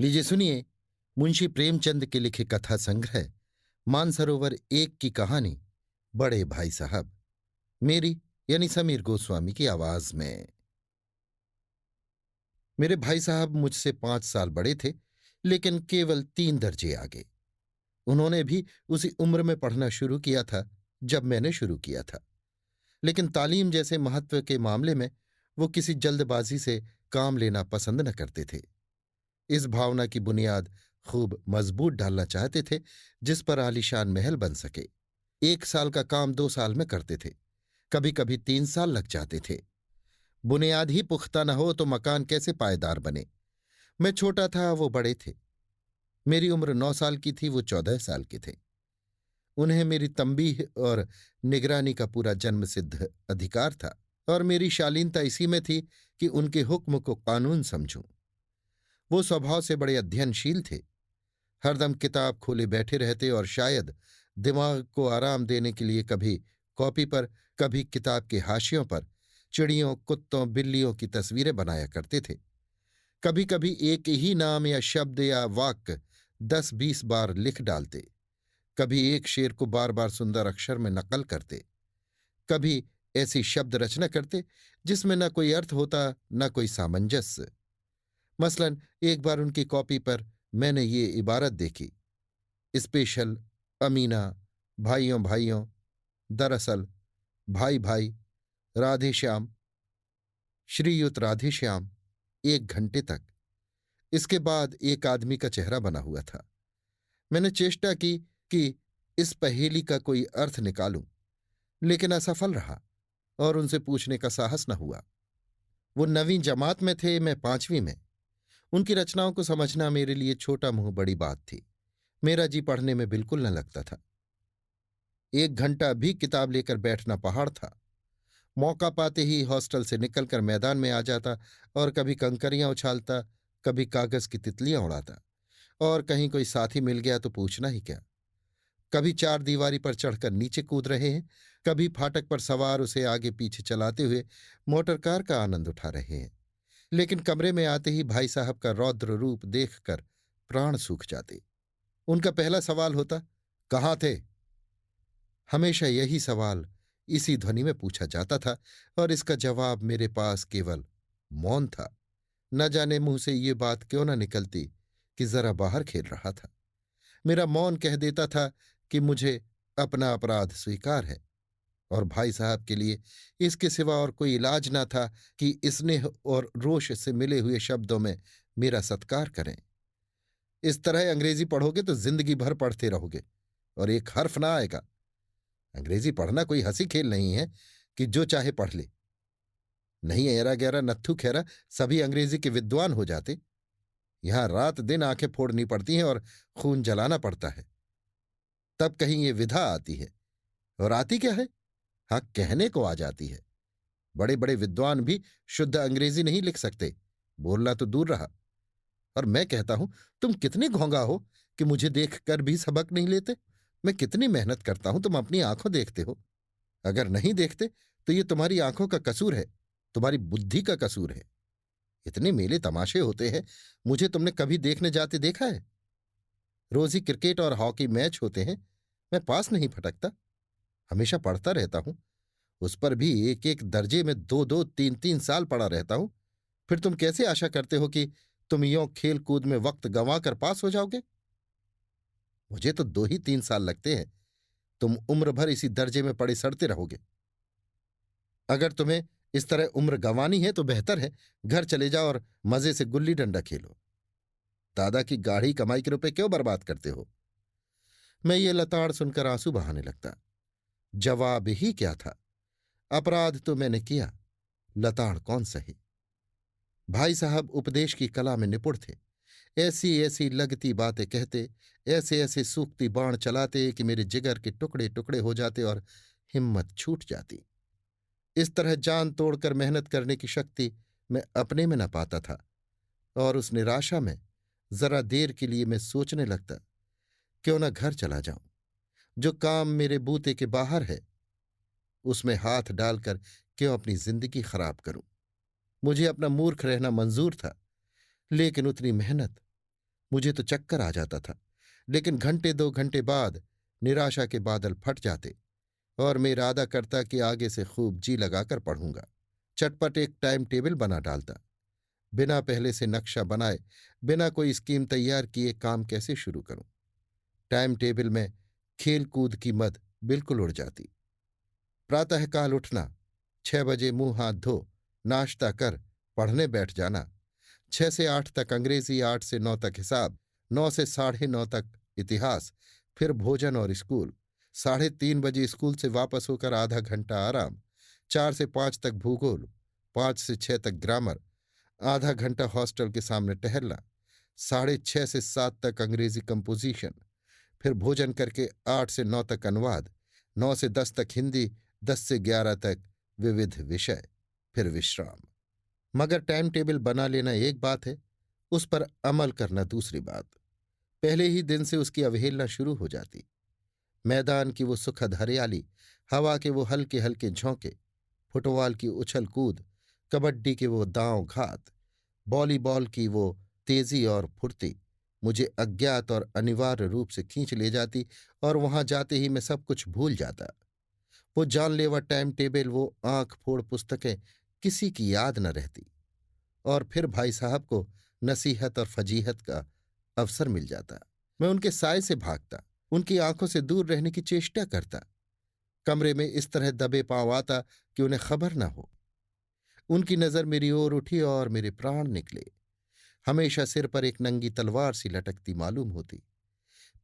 लीजिए सुनिए। मुंशी प्रेमचंद के लिखे कथा संग्रह मानसरोवर एक की कहानी बड़े भाई साहब, मेरी यानी समीर गोस्वामी की आवाज में। मेरे भाई साहब मुझसे 5 साल बड़े थे, लेकिन केवल 3 दर्जे आगे। उन्होंने भी उसी उम्र में पढ़ना शुरू किया था जब मैंने शुरू किया था, लेकिन तालीम जैसे महत्व के मामले में वो किसी जल्दबाजी से काम लेना पसंद न करते थे। इस भावना की बुनियाद खूब मजबूत डालना चाहते थे, जिस पर आलीशान महल बन सके। 1 साल का काम 2 साल में करते थे, कभी कभी 3 साल लग जाते थे। बुनियाद ही पुख्ता न हो तो मकान कैसे पायदार बने। मैं छोटा था, वो बड़े थे। मेरी उम्र 9 साल की थी, वो 14 साल के थे। उन्हें मेरी तंबीह और निगरानी का पूरा जन्म सिद्ध अधिकार था, और मेरी शालीनता इसी में थी कि उनके हुक्म को कानून समझूं। वो स्वभाव से बड़े अध्ययनशील थे, हरदम किताब खोले बैठे रहते और शायद दिमाग को आराम देने के लिए कभी कॉपी पर, कभी किताब के हाशियों पर चिड़ियों, कुत्तों, बिल्लियों की तस्वीरें बनाया करते थे। कभी कभी एक ही नाम या शब्द या वाक्य 10-20 बार लिख डालते। कभी एक शेर को बार बार सुंदर अक्षर में नकल करते। कभी ऐसी शब्द रचना करते जिसमें न कोई अर्थ होता, न कोई सामंजस्य। मसलन एक बार उनकी कॉपी पर मैंने ये इबारत देखी: स्पेशल, अमीना, भाइयों भाइयों, दरअसल, भाई भाई, राधे श्याम, श्रीयुत राधे श्याम, 1 घंटे तक। इसके बाद एक आदमी का चेहरा बना हुआ था। मैंने चेष्टा की कि इस पहेली का कोई अर्थ निकालूं, लेकिन असफल रहा और उनसे पूछने का साहस न हुआ। वो 9वीं जमात में थे, मैं 5वीं में। उनकी रचनाओं को समझना मेरे लिए छोटा मुंह बड़ी बात थी। मेरा जी पढ़ने में बिल्कुल न लगता था। 1 घंटा भी किताब लेकर बैठना पहाड़ था। मौका पाते ही हॉस्टल से निकलकर मैदान में आ जाता और कभी कंकरियां उछालता, कभी कागज की तितलियां उड़ाता, और कहीं कोई साथी मिल गया तो पूछना ही क्या। कभी चार दीवारी पर चढ़कर नीचे कूद रहे हैं, कभी फाटक पर सवार उसे आगे पीछे चलाते हुए मोटर कार का आनंद उठा रहे हैं। लेकिन कमरे में आते ही भाई साहब का रौद्र रूप देखकर प्राण सूख जाते। उनका पहला सवाल होता, कहाँ थे? हमेशा यही सवाल इसी ध्वनि में पूछा जाता था, और इसका जवाब मेरे पास केवल मौन था। न जाने मुंह से ये बात क्यों न निकलती कि जरा बाहर खेल रहा था। मेरा मौन कह देता था कि मुझे अपना अपराध स्वीकार है, और भाई साहब के लिए इसके सिवा और कोई इलाज न था कि स्नेह और रोष से मिले हुए शब्दों में मेरा सत्कार करें। इस तरह अंग्रेजी पढ़ोगे तो जिंदगी भर पढ़ते रहोगे और एक हर्फ ना आएगा। अंग्रेजी पढ़ना कोई हंसी खेल नहीं है कि जो चाहे पढ़ ले। नहीं, ऐरा गैरा नत्थु खैरा सभी अंग्रेजी के विद्वान हो जाते। यहां रात दिन आंखें फोड़नी पड़ती हैं और खून जलाना पड़ता है, तब कहीं ये विधा आती है। और आती क्या है? हाँ, कहने को आ जाती है। बड़े बड़े विद्वान भी शुद्ध अंग्रेजी नहीं लिख सकते, बोलना तो दूर रहा। और मैं कहता हूं, तुम कितने घोंगा हो कि मुझे देखकर भी सबक नहीं लेते। मैं कितनी मेहनत करता हूं, तुम अपनी आंखों देखते हो। अगर नहीं देखते तो ये तुम्हारी आंखों का कसूर है, तुम्हारी बुद्धि का कसूर है। इतने मेले तमाशे होते हैं, मुझे तुमने कभी देखने जाते देखा है? रोज ही क्रिकेट और हॉकी मैच होते हैं, मैं पास नहीं फटकता, हमेशा पढ़ता रहता हूं। उस पर भी एक एक दर्जे में 2-2, 3-3 साल पड़ा रहता हूं। फिर तुम कैसे आशा करते हो कि तुम यों खेल कूद में वक्त गंवा कर पास हो जाओगे? मुझे तो 2 ही 3 साल लगते हैं, तुम उम्र भर इसी दर्जे में पड़े सड़ते रहोगे। अगर तुम्हें इस तरह उम्र गंवानी है तो बेहतर है घर चले जाओ और मजे से गुल्ली डंडा खेलो। दादा की गाढ़ी कमाई के रुपए क्यों बर्बाद करते हो? मैं ये लताड़ सुनकर आंसू बहाने लगता। जवाब ही क्या था? अपराध तो मैंने किया, लताड़ कौन सही। भाई साहब उपदेश की कला में निपुण थे। ऐसी ऐसी लगती बातें कहते, ऐसे ऐसे सूखती बाण चलाते कि मेरे जिगर के टुकड़े टुकड़े हो जाते और हिम्मत छूट जाती। इस तरह जान तोड़कर मेहनत करने की शक्ति मैं अपने में न पाता था, और उस निराशा में जरा देर के लिए मैं सोचने लगता, क्यों न घर चला जाऊं। जो काम मेरे बूते के बाहर है उसमें हाथ डालकर क्यों अपनी जिंदगी खराब करूं। मुझे अपना मूर्ख रहना मंजूर था, लेकिन उतनी मेहनत, मुझे तो चक्कर आ जाता था, लेकिन घंटे 2 घंटे बाद निराशा के बादल फट जाते और मैं इरादा करता कि आगे से खूब जी लगाकर पढ़ूंगा। चटपट एक टाइम टेबल बना डालता, बिना पहले से नक्शा बनाए, बिना कोई स्कीम तैयार किए काम कैसे शुरू करूं। टाइम टेबल में खेल कूद की मद बिल्कुल उड़ जाती। प्रातःकाल उठना, 6 बजे मुंह हाथ धो नाश्ता कर पढ़ने बैठ जाना, 6 से 8 तक अंग्रेजी, 8 से 9 तक हिसाब, 9 से 9:30 तक इतिहास, फिर भोजन और स्कूल, 3:30 बजे स्कूल से वापस होकर आधा घंटा आराम, 4 से 5 तक भूगोल, 5 से 6 तक ग्रामर, आधा घंटा हॉस्टल के सामने टहलना, 6:30 से 7 तक अंग्रेजी कंपोजिशन, फिर भोजन करके 8 से 9 तक अनुवाद, 9 से 10 तक हिंदी, 10 से 11 तक विविध विषय, फिर विश्राम। मगर टाइम टेबल बना लेना एक बात है, उस पर अमल करना दूसरी बात। पहले ही दिन से उसकी अवहेलना शुरू हो जाती। मैदान की वो सुखद हरियाली, हवा के वो हल्के हल्के झोंके, फुटबॉल की उछल कूद, कबड्डी के वो दांव घात, वॉलीबॉल की वो तेजी और फुर्ती मुझे अज्ञात और अनिवार्य रूप से खींच ले जाती, और वहां जाते ही मैं सब कुछ भूल जाता। वो जानलेवा टाइम टेबल, वो आंख फोड़ पुस्तकें किसी की याद न रहती, और फिर भाई साहब को नसीहत और फजीहत का अवसर मिल जाता। मैं उनके साय से भागता, उनकी आंखों से दूर रहने की चेष्टा करता, कमरे में इस तरह दबे पांव आता कि उन्हें खबर न हो। उनकी नजर मेरी ओर उठी और मेरे प्राण निकले। हमेशा सिर पर एक नंगी तलवार सी लटकती मालूम होती।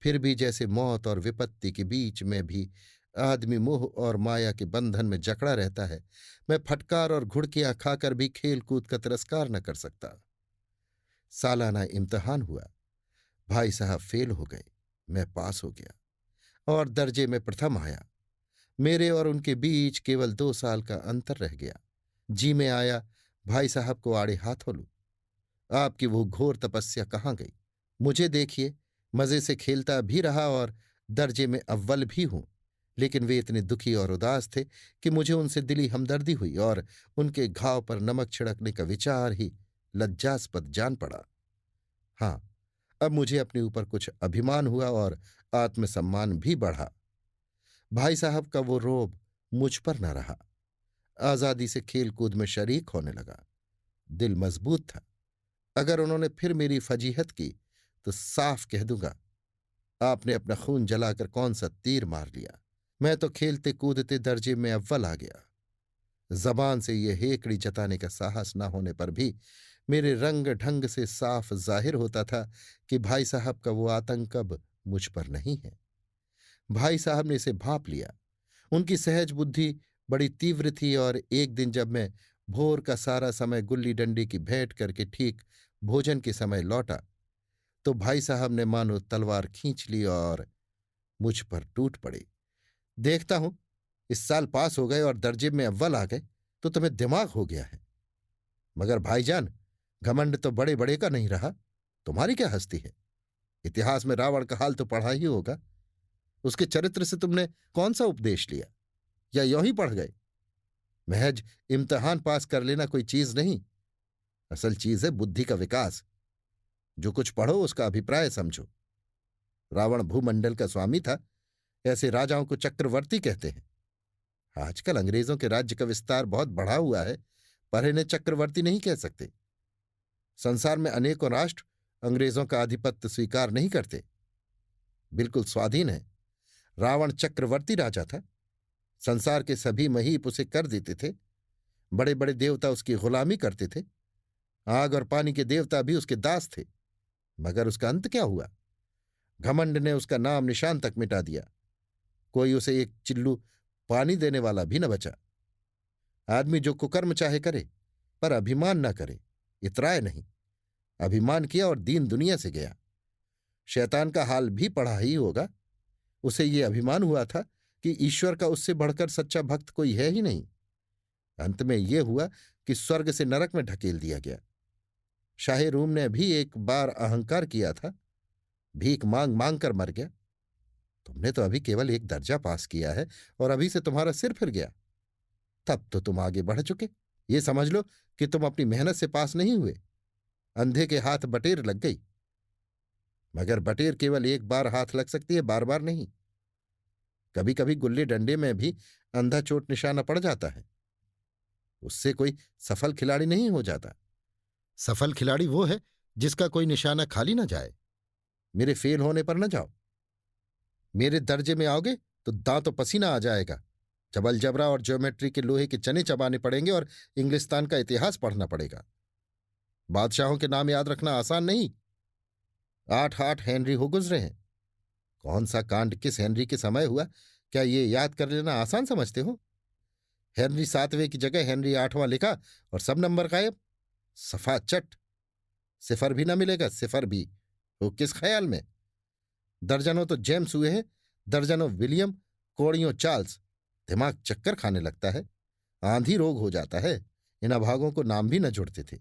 फिर भी जैसे मौत और विपत्ति के बीच में भी आदमी मोह और माया के बंधन में जकड़ा रहता है, मैं फटकार और घुड़कियां खाकर भी खेल कूद का तिरस्कार न कर सकता। सालाना इम्तिहान हुआ, भाई साहब फेल हो गए, मैं पास हो गया और दर्जे में प्रथम आया। मेरे और उनके बीच केवल 2 साल का अंतर रह गया। जी में आया भाई साहब को आड़े हाथों लूं। आपकी वो घोर तपस्या कहाँ गई? मुझे देखिए, मजे से खेलता भी रहा और दर्जे में अव्वल भी हूं, लेकिन वे इतने दुखी और उदास थे कि मुझे उनसे दिली हमदर्दी हुई और उनके घाव पर नमक छिड़कने का विचार ही लज्जास्पद जान पड़ा। हाँ, अब मुझे अपने ऊपर कुछ अभिमान हुआ और आत्मसम्मान भी बढ़ा। भाई साहब का वो रोब मुझ पर न रहा। आजादी से खेल कूद में शरीक होने लगा। दिल मजबूत था। अगर उन्होंने फिर मेरी फजीहत की तो साफ कह दूंगा, आपने अपना खून जलाकर कौन सा तीर मार लिया। मैं तो खेलते कूदते दर्जे में अव्वल आ गया। जबान से ये हेकड़ी जताने का साहस न होने पर भी मेरे रंग ढंग से साफ जाहिर होता था कि भाई साहब का वो आतंक अब मुझ पर नहीं है। भाई साहब ने इसे भांप लिया। उनकी सहज बुद्धि बड़ी तीव्र थी, और एक दिन जब मैं भोर का सारा समय गुल्ली डंडे की भेंट करके ठीक भोजन के समय लौटा, तो भाई साहब ने मानो तलवार खींच ली और मुझ पर टूट पड़े। देखता हूं, इस साल पास हो गए और दर्जे में अव्वल आ गए तो तुम्हें दिमाग हो गया है। मगर भाईजान, घमंड तो बड़े बड़े का नहीं रहा, तुम्हारी क्या हस्ती है? इतिहास में रावण का हाल तो पढ़ा ही होगा। उसके चरित्र से तुमने कौन सा उपदेश लिया, या यों ही पढ़ गए? महज इम्तिहान पास कर लेना कोई चीज नहीं, असल चीज है बुद्धि का विकास। जो कुछ पढ़ो उसका अभिप्राय समझो। रावण भूमंडल का स्वामी था, ऐसे राजाओं को चक्रवर्ती कहते हैं। आजकल अंग्रेजों के राज्य का विस्तार बहुत बढ़ा हुआ है, पर इन्हें चक्रवर्ती नहीं कह सकते। संसार में अनेकों राष्ट्र अंग्रेजों का आधिपत्य स्वीकार नहीं करते, बिल्कुल स्वाधीन है। रावण चक्रवर्ती राजा था। संसार के सभी महीप उसे कर देते थे। बड़े बड़े देवता उसकी गुलामी करते थे। आग और पानी के देवता भी उसके दास थे। मगर उसका अंत क्या हुआ? घमंड ने उसका नाम निशान तक मिटा दिया। कोई उसे एक चिल्लू पानी देने वाला भी न बचा। आदमी जो कुकर्म चाहे करे, पर अभिमान न करे, इतराए नहीं। अभिमान किया और दीन दुनिया से गया। शैतान का हाल भी पढ़ा ही होगा। उसे ये अभिमान हुआ था कि ईश्वर का उससे बढ़कर सच्चा भक्त कोई है ही नहीं। अंत में यह हुआ कि स्वर्ग से नरक में ढकेल दिया गया। शाहे रूम ने भी एक बार अहंकार किया था, भीख मांग मांग कर मर गया। तुमने तो अभी केवल एक दर्जा पास किया है और अभी से तुम्हारा सिर फिर गया। तब तो तुम आगे बढ़ चुके। ये समझ लो कि तुम अपनी मेहनत से पास नहीं हुए, अंधे के हाथ बटेर लग गई। मगर बटेर केवल एक बार हाथ लग सकती है, बार बार नहीं। कभी कभी गुल्ली डंडे में भी अंधा चोट निशाना पड़ जाता है। उससे कोई सफल खिलाड़ी नहीं हो जाता। सफल खिलाड़ी वो है जिसका कोई निशाना खाली न जाए। मेरे फेल होने पर न जाओ। मेरे दर्जे में आओगे तो दांतों पसीना आ जाएगा। जब अलजबरा और ज्योमेट्री के लोहे के चने चबाने पड़ेंगे और इंग्लिस्तान का इतिहास पढ़ना पड़ेगा। बादशाहों के नाम याद रखना आसान नहीं। 8 8 हेनरी हो गुजरे हैं। कौन सा कांड किस हेनरी के समय हुआ, क्या ये याद कर लेना आसान समझते हो? हेनरी 7वें की जगह हेनरी 8वां लिखा और सब नंबर गायब। सफा चट। सिफर भी ना मिलेगा, सिफर भी। वो किस ख्याल में? दर्जनों तो जेम्स हुए हैं, दर्जनों विलियम, कोड़ियों चार्ल्स। दिमाग चक्कर खाने लगता है। आंधी रोग हो जाता है। इन अभागों को नाम भी न जुड़ते थे।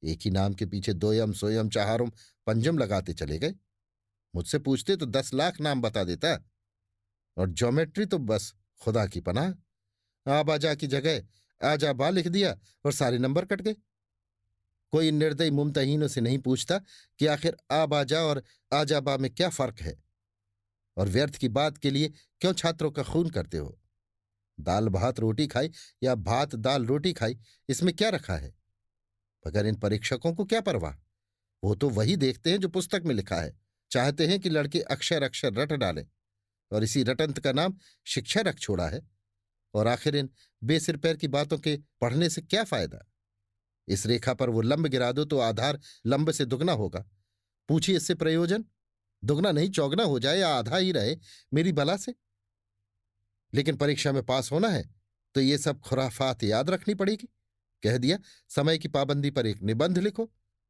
एक ही नाम के पीछे दोयम सोयम चहारुम पंजम लगाते चले गए। मुझसे पूछते तो 10 लाख नाम बता देता। और ज्योमेट्री तो बस खुदा की पनाह। आबाजा की जगह आजा बा लिख दिया और सारे नंबर कट गए। कोई निर्दयी मुमतहीनों से नहीं पूछता कि आखिर आबाजा और आजाबा में क्या फर्क है, और व्यर्थ की बात के लिए क्यों छात्रों का खून करते हो? दाल भात रोटी खाई या भात दाल रोटी खाई, इसमें क्या रखा है? मगर इन परीक्षकों को क्या परवाह? वो तो वही देखते हैं जो पुस्तक में लिखा है। चाहते हैं कि लड़के अक्षर अक्षर रट डालें, और इसी रटंत का नाम शिक्षा रख छोड़ा है। और आखिर इन बेसिर पैर की बातों के पढ़ने से क्या फायदा? इस रेखा पर वो लंब गिरा दो तो आधार लंब से दुगना होगा। पूछिए इससे प्रयोजन? दुगना नहीं चौगना हो जाए या आधा ही रहे, मेरी बला से। लेकिन परीक्षा में पास होना है तो ये सब खुराफात याद रखनी पड़ेगी। कह दिया समय की पाबंदी पर एक निबंध लिखो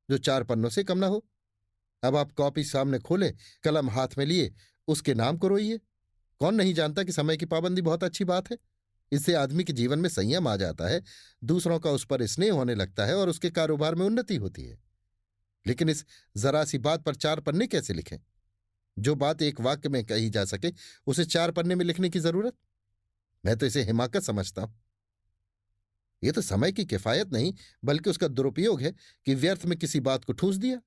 जो 4 पन्नों से कम ना हो। अब आप कॉपी सामने खोले, कलम हाथ में लिए, उसके नाम को रोइए। कौन नहीं जानता कि समय की पाबंदी बहुत अच्छी बात है। इससे आदमी के जीवन में संयम आ जाता है, दूसरों का उस पर स्नेह होने लगता है और उसके कारोबार में उन्नति होती है। लेकिन इस जरा सी बात पर 4 पन्ने कैसे लिखें? जो बात एक वाक्य में कही जा सके उसे 4 पन्ने में लिखने की जरूरत? मैं तो इसे हिमाकत समझता हूं। यह तो समय की किफायत नहीं बल्कि उसका दुरुपयोग है कि व्यर्थ में किसी बात को ठूंस दिया।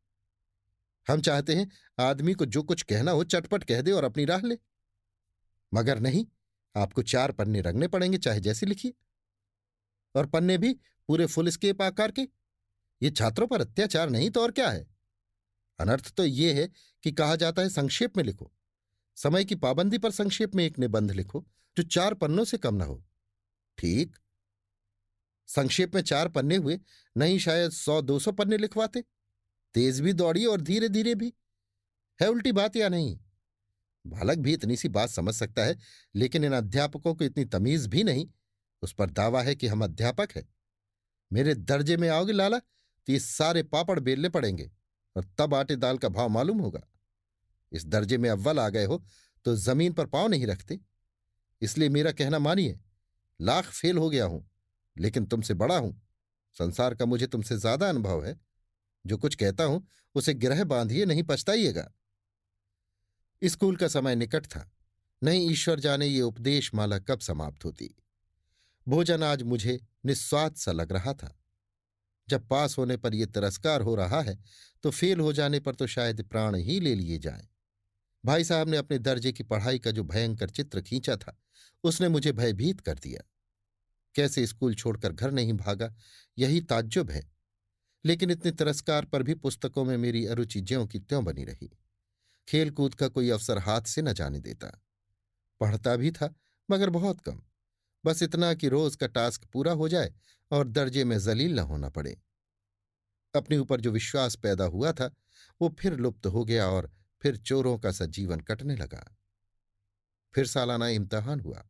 हम चाहते हैं आदमी को जो कुछ कहना हो चटपट कह दे और अपनी राह ले। मगर नहीं, आपको 4 पन्ने रंगने पड़ेंगे, चाहे जैसे लिखिए। और पन्ने भी पूरे फुल स्केप आकार के। ये छात्रों पर अत्याचार नहीं तो और क्या है? अनर्थ तो ये है कि कहा जाता है संक्षेप में लिखो। समय की पाबंदी पर संक्षेप में एक निबंध लिखो जो 4 पन्नों से कम ना हो। ठीक, संक्षेप में 4 पन्ने हुए, नहीं शायद 100 200 पन्ने लिखवाते। तेज भी दौड़ी और धीरे धीरे भी। है उल्टी बात या नहीं? बालक भी इतनी सी बात समझ सकता है, लेकिन इन अध्यापकों को इतनी तमीज भी नहीं। उस पर दावा है कि हम अध्यापक हैं। मेरे दर्जे में आओगे लाला तो ये सारे पापड़ बेलने पड़ेंगे, और तब आटे दाल का भाव मालूम होगा। इस दर्जे में अव्वल आ गए हो तो जमीन पर पांव नहीं रखते। इसलिए मेरा कहना मानिए। लाख फेल हो गया हूं, लेकिन तुमसे बड़ा हूं। संसार का मुझे तुमसे ज्यादा अनुभव है। जो कुछ कहता हूं उसे गिरह बांधिए, नहीं पछताइएगा। स्कूल का समय निकट था। नहीं ईश्वर जाने ये उपदेश माला कब समाप्त होती। भोजन आज मुझे निस्वाद सा लग रहा था। जब पास होने पर यह तिरस्कार हो रहा है तो फेल हो जाने पर तो शायद प्राण ही ले लिए जाएं। भाई साहब ने अपने दर्जे की पढ़ाई का जो भयंकर चित्र खींचा था उसने मुझे भयभीत कर दिया। कैसे स्कूल छोड़कर घर नहीं भागा, यही ताज्जुब है। लेकिन इतने तिरस्कार पर भी पुस्तकों में मेरी अरुचि ज्यों की त्यों बनी रही। खेल कूद का कोई अवसर हाथ से न जाने देता। पढ़ता भी था मगर बहुत कम। बस इतना कि रोज का टास्क पूरा हो जाए और दर्जे में जलील न होना पड़े। अपने ऊपर जो विश्वास पैदा हुआ था वो फिर लुप्त हो गया और फिर चोरों का सा जीवन कटने लगा। फिर सालाना इम्तिहान हुआ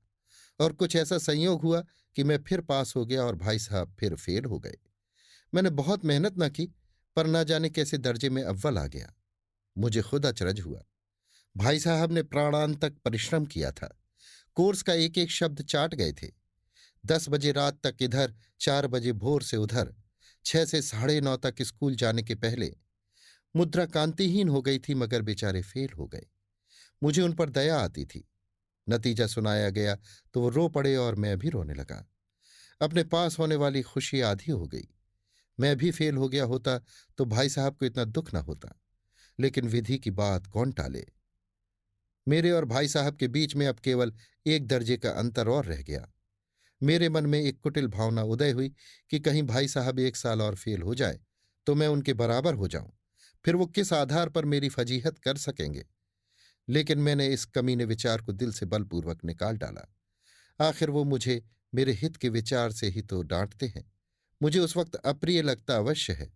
और कुछ ऐसा संयोग हुआ कि मैं फिर पास हो गया और भाई साहब फिर फेल हो गए। मैंने बहुत मेहनत न की पर न जाने कैसे दर्जे में अव्वल आ गया। मुझे खुद अचरज हुआ। भाई साहब ने प्राणांतक परिश्रम किया था। कोर्स का एक एक शब्द चाट गए थे। 10 बजे रात तक इधर, 4 बजे भोर से उधर, 6 से 9:30 तक स्कूल जाने के पहले। मुद्रा कांतिहीन हो गई थी मगर बेचारे फेल हो गए। मुझे उन पर दया आती थी। नतीजा सुनाया गया तो वो रो पड़े और मैं भी रोने लगा। अपने पास होने वाली खुशी आधी हो गई। मैं भी फेल हो गया होता तो भाई साहब को इतना दुख न होता। लेकिन विधि की बात कौन टाले। मेरे और भाई साहब के बीच में अब केवल एक दर्जे का अंतर और रह गया। मेरे मन में एक कुटिल भावना उदय हुई कि कहीं भाई साहब एक साल और फेल हो जाए तो मैं उनके बराबर हो जाऊं। फिर वो किस आधार पर मेरी फजीहत कर सकेंगे। लेकिन मैंने इस कमीने विचार को दिल से बलपूर्वक निकाल डाला। आखिर वो मुझे मेरे हित के विचार से ही तो डांटते हैं। मुझे उस वक्त अप्रिय लगता अवश्य है,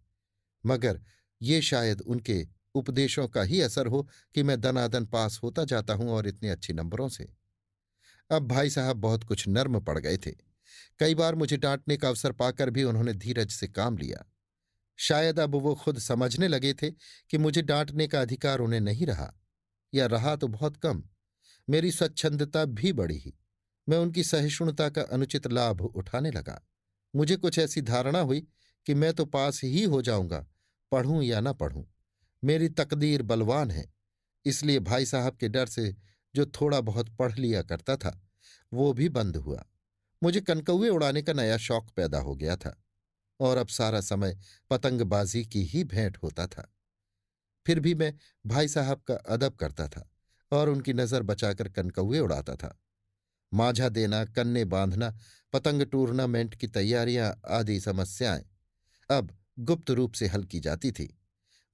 मगर ये शायद उनके उपदेशों का ही असर हो कि मैं दनादन पास होता जाता हूं और इतने अच्छे नंबरों से। अब भाई साहब बहुत कुछ नर्म पड़ गए थे। कई बार मुझे डांटने का अवसर पाकर भी उन्होंने धीरज से काम लिया। शायद अब वो खुद समझने लगे थे कि मुझे डांटने का अधिकार उन्हें नहीं रहा, या रहा तो बहुत कम। मेरी स्वच्छंदता भी बढ़ी ही। मैं उनकी सहिष्णुता का अनुचित लाभ उठाने लगा। मुझे कुछ ऐसी धारणा हुई कि मैं तो पास ही हो जाऊंगा, पढ़ूं या ना पढ़ूं। मेरी तकदीर बलवान है। इसलिए भाई साहब के डर से जो थोड़ा बहुत पढ़ लिया करता था वो भी बंद हुआ। मुझे कनकौए उड़ाने का नया शौक पैदा हो गया था और अब सारा समय पतंगबाजी की ही भेंट होता था। फिर भी मैं भाई साहब का अदब करता था और उनकी नजर बचाकर कनकौए उड़ाता था। माझा देना, कन्ने बांधना, पतंग टूर्नामेंट की तैयारियां आदि समस्याएं अब गुप्त रूप से हल की जाती थी।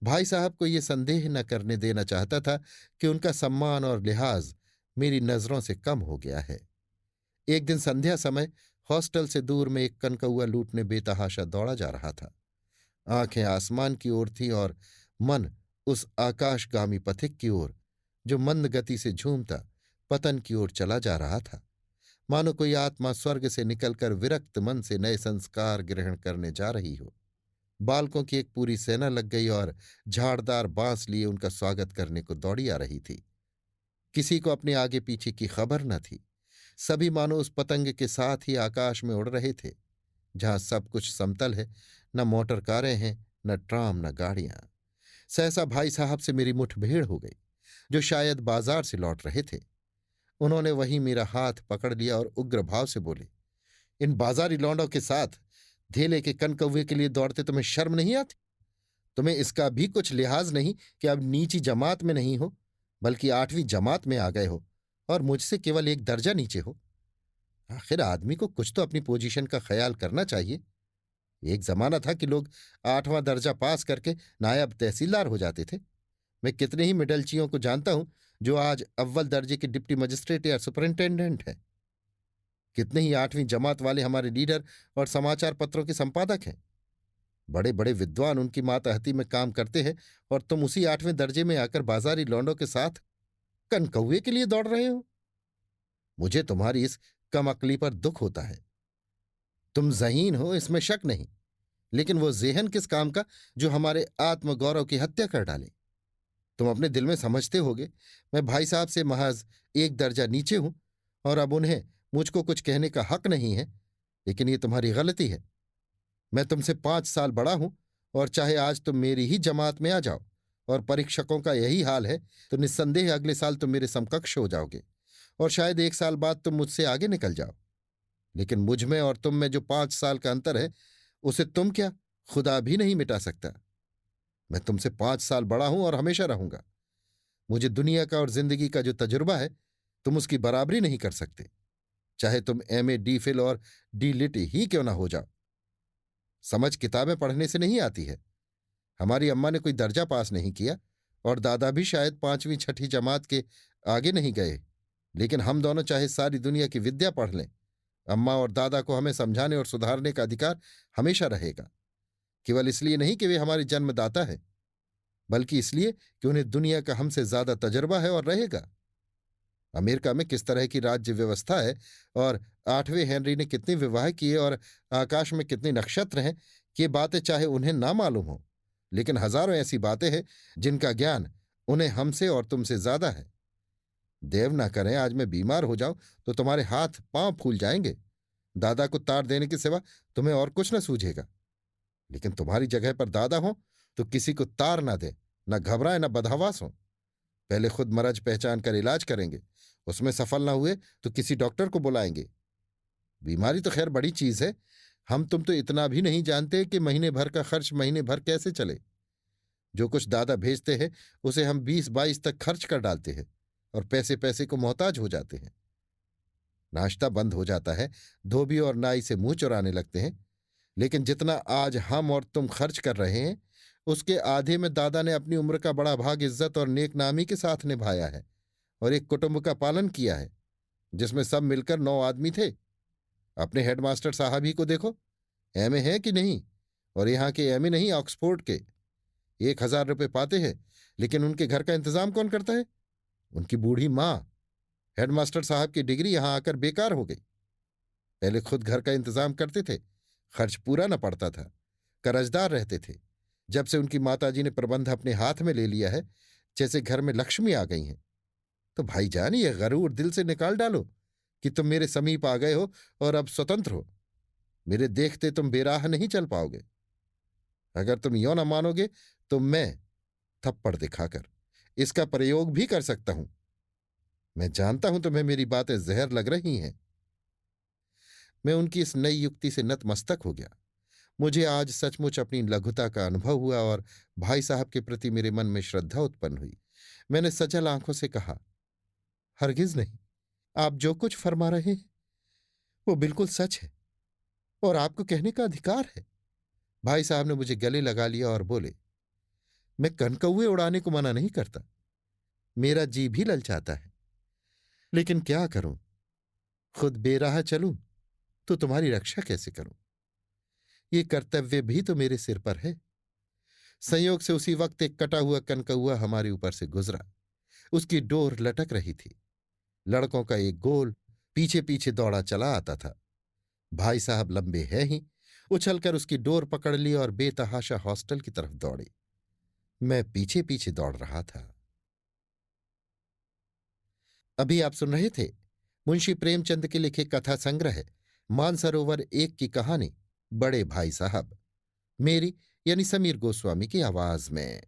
भाई साहब को ये संदेह न करने देना चाहता था कि उनका सम्मान और लिहाज मेरी नजरों से कम हो गया है। एक दिन संध्या समय हॉस्टल से दूर में एक कनकौआ लूटने बेतहाशा दौड़ा जा रहा था। आंखें आसमान की ओर थीं और मन उस आकाशगामी पथिक की ओर जो मंद गति से झूमता पतन की ओर चला जा रहा था। मानो कोई आत्मा स्वर्ग से निकलकर विरक्त मन से नए संस्कार ग्रहण करने जा रही हो। बालकों की एक पूरी सेना लग गई और झाड़दार बांस लिए उनका स्वागत करने को दौड़ी आ रही थी। किसी को अपने आगे पीछे की खबर न थी। सभी मानो उस पतंग के साथ ही आकाश में उड़ रहे थे जहां सब कुछ समतल है। न मोटर कारें हैं, न ट्राम, न गाड़ियां। सहसा भाई साहब से मेरी मुठभेड़ हो गई, जो शायद बाजार से लौट रहे थे। उन्होंने वहीं मेरा हाथ पकड़ लिया और उग्र भाव से बोले, इन बाजारी लौंडों के साथ धेले के कनकौवे के लिए दौड़ते तुम्हें शर्म नहीं आती? तुम्हें इसका भी कुछ लिहाज नहीं कि अब नीची जमात में नहीं हो, बल्कि 8वीं जमात में आ गए हो और मुझसे केवल एक दर्जा नीचे हो। आखिर आदमी को कुछ तो अपनी पोजीशन का ख्याल करना चाहिए। एक जमाना था कि लोग 8वां दर्जा पास करके नायब तहसीलदार हो जाते थे। मैं कितने ही मिडलचियों को जानता हूं जो आज अव्वल दर्जे के डिप्टी मजिस्ट्रेट या सुपरिंटेंडेंट हैं। कितने ही 8वीं जमात वाले हमारे लीडर और समाचार पत्रों के संपादक हैं। बड़े बड़े विद्वान उनकी मातहती में काम करते हैं और तुम उसी 8वें दर्जे में आकर बाजारी लौंडों के साथ कनकौए के लिए दौड़ रहे हो। मुझे तुम्हारी इस कम अक्ली पर दुख होता है। तुम ज़हीन हो, इसमें शक नहीं, लेकिन वो ज़ेहन किस काम का जो हमारे आत्मगौरव की हत्या कर डाले। तुम अपने दिल में समझते होगे मैं भाई साहब से महज एक दर्जा नीचे हूं और अब उन्हें मुझको कुछ कहने का हक नहीं है। लेकिन ये तुम्हारी गलती है। मैं तुमसे 5 साल बड़ा हूं और चाहे आज तुम मेरी ही जमात में आ जाओ और परीक्षकों का यही हाल है तो निस्संदेह अगले साल तुम मेरे समकक्ष हो जाओगे और शायद 1 साल बाद तुम मुझसे आगे निकल जाओ। लेकिन मुझ में और तुम में जो 5 साल का अंतर है उसे तुम क्या, खुदा भी नहीं मिटा सकता। मैं तुमसे 5 साल बड़ा हूं और हमेशा रहूंगा। मुझे दुनिया का और जिंदगी का जो तजुर्बा है तुम उसकी बराबरी नहीं कर सकते, चाहे तुम MA DPhil और D.Litt ही क्यों ना हो जाओ। समझ किताबें पढ़ने से नहीं आती है। हमारी अम्मा ने कोई दर्जा पास नहीं किया और दादा भी शायद 5वीं 6ठी जमात के आगे नहीं गए, लेकिन हम दोनों चाहे सारी दुनिया की विद्या पढ़ लें, अम्मा और दादा को हमें समझाने और सुधारने का अधिकार हमेशा रहेगा। केवल इसलिए नहीं कि वे हमारे जन्मदाता है, बल्कि इसलिए कि उन्हें दुनिया का हमसे ज्यादा तजुर्बा है और रहेगा। अमेरिका में किस तरह की राज्य व्यवस्था है और 8वें हेनरी ने कितने विवाह किए और आकाश में कितने नक्षत्र हैं, ये बातें चाहे उन्हें ना मालूम हो, लेकिन हजारों ऐसी बातें हैं जिनका ज्ञान उन्हें हमसे और तुमसे ज्यादा है। देव ना करें आज मैं बीमार हो जाऊं तो तुम्हारे हाथ पांव फूल जाएंगे। दादा को तार देने के सिवा तुम्हें और कुछ न सूझेगा। लेकिन तुम्हारी जगह पर दादा हो तो किसी को तार ना दे, न घबराए, न बदहवास हो। पहले खुद मरज पहचान कर इलाज करेंगे, उसमें सफल ना हुए तो किसी डॉक्टर को बुलाएंगे। बीमारी तो खैर बड़ी चीज है, हम तुम तो इतना भी नहीं जानते कि महीने भर का खर्च महीने भर कैसे चले। जो कुछ दादा भेजते हैं उसे हम 20-22 तक खर्च कर डालते हैं और पैसे पैसे को मोहताज हो जाते हैं। नाश्ता बंद हो जाता है, धोबी और नाई से मुंह चुराने लगते हैं। लेकिन जितना आज हम और तुम खर्च कर रहे हैं उसके आधे में दादा ने अपनी उम्र का बड़ा भाग इज्जत और नेकनामी के साथ निभाया है और एक कुटुंब का पालन किया है जिसमें सब मिलकर 9 आदमी थे। अपने हेडमास्टर साहब ही को देखो, एमए है कि नहीं, और यहाँ के एमए नहीं, ऑक्सफोर्ड के। 1,000 रुपये पाते हैं, लेकिन उनके घर का इंतजाम कौन करता है? उनकी बूढ़ी माँ। हेडमास्टर साहब की डिग्री यहां आकर बेकार हो गई। पहले खुद घर का इंतजाम करते थे, खर्च पूरा न पड़ता था, कर्जदार रहते थे। जब से उनकी माताजी ने प्रबंध अपने हाथ में ले लिया है, जैसे घर में लक्ष्मी आ गई हैं, तो भाईजान ये गरूर दिल से निकाल डालो कि तुम मेरे समीप आ गए हो और अब स्वतंत्र हो। मेरे देखते तुम बेराह नहीं चल पाओगे। अगर तुम यो न मानोगे तो मैं थप्पड़ दिखाकर इसका प्रयोग भी कर सकता हूं। मैं जानता हूं तुम्हें मेरी बातें जहर लग रही हैं। मैं उनकी इस नई युक्ति से नतमस्तक हो गया। मुझे आज सचमुच अपनी लघुता का अनुभव हुआ और भाई साहब के प्रति मेरे मन में श्रद्धा उत्पन्न हुई। मैंने सजल आंखों से कहा, हरगिज नहीं, आप जो कुछ फरमा रहे हैं वो बिल्कुल सच है और आपको कहने का अधिकार है। भाई साहब ने मुझे गले लगा लिया और बोले, मैं कनकौए उड़ाने को मना नहीं करता, मेरा जी भी ललचाता है, लेकिन क्या करूं, खुद बेराह चलूं तो तुम्हारी रक्षा कैसे करूं? ये कर्तव्य भी तो मेरे सिर पर है। संयोग से उसी वक्त एक कटा हुआ कनकौआ हमारे ऊपर से गुजरा। उसकी डोर लटक रही थी। लड़कों का एक गोल पीछे पीछे दौड़ा चला आता था। भाई साहब लंबे हैं ही, उछलकर उसकी डोर पकड़ ली और बेतहाशा हॉस्टल की तरफ दौड़े। मैं पीछे पीछे दौड़ रहा था। अभी आप सुन रहे थे मुंशी प्रेमचंद के लिखे कथा संग्रह मानसरोवर 1 की कहानी बड़े भाई साहब, मेरी यानी समीर गोस्वामी की आवाज में।